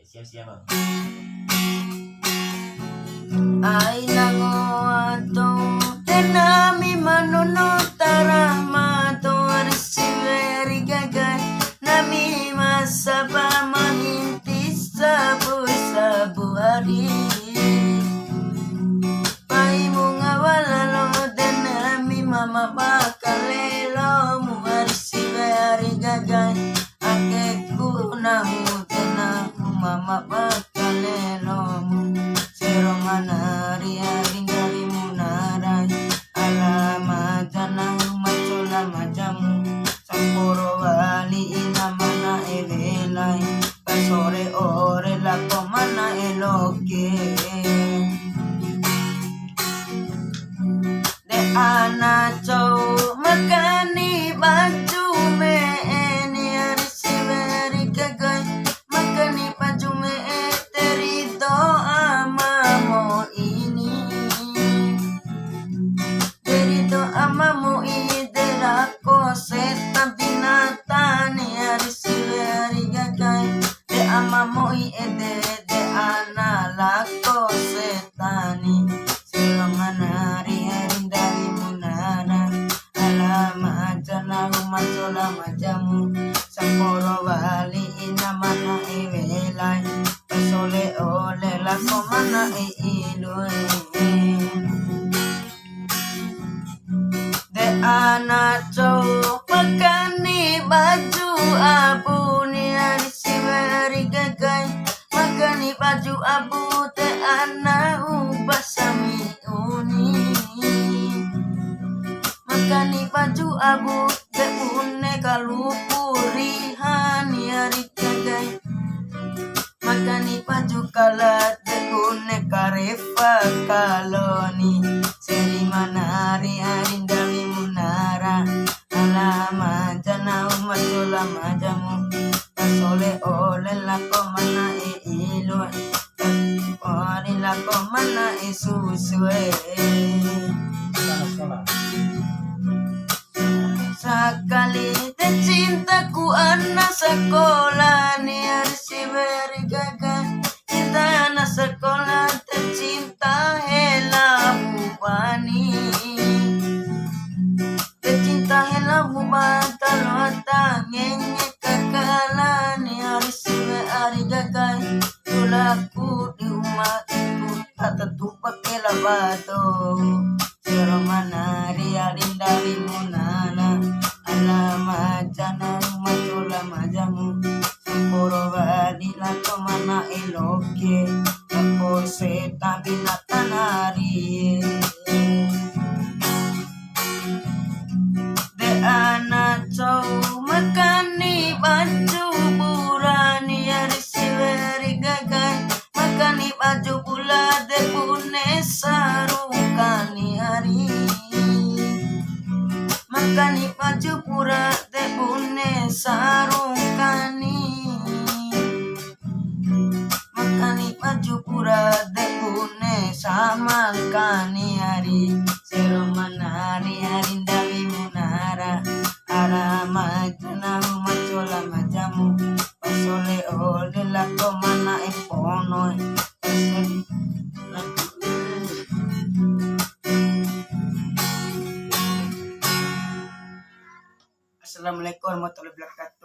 Siap-siap bang. Ay nangoato tenami manunutara mato arsiveri gagay nami masaba mahintis sabu hari pai bunga walalo tenami mama bakalelo mu arsiveri gagay akeku namu tenamu mama bakalelo mu manari aring dari munarai alamat janang macola majamu samporo wali ina mana elelai pasore ore lako mana eloke de ana chow makani baju me eni arisi veri kagay makani baju me terido amamu iderako setan binatani arisiveri gagay de amamu ide de analako setani silanganari erindari munana alama jana macola majamu samporo wali inamana iwelai pasole ole lako mana iilue anaco makani baju abu ni arisiveri gagay makani baju abu te ana ubasami uni makani baju abu te une kalupuri hani ari gagay makani baju kala te une karefa kaloni seri manari arindali munara alama jana umacola majamu pasole ole lako mana ilo ori lako mana isusue sakali te cintaku anak sekolah ni arsiveri gagay cinta anak sekolah te cinta hela bubani te cinta hela bubata lota ngenge kakala ni arisiveri gagay tulaku di umatku tak tentu pakai labado sero manari alindari munana alama jana macola majamu samporo wali lako mana eloke ako setan binatanari de anaco makani baju burani arisiveri gagay makani baju bula de bune sarukani hari makani baju pura de bune sarukani makani baju pura de bune samalkani hari sero manari arindali munara arama jana macola majamu pasole ole lako mana ipono Assalamualaikum warahmatullahi wabarakatuh.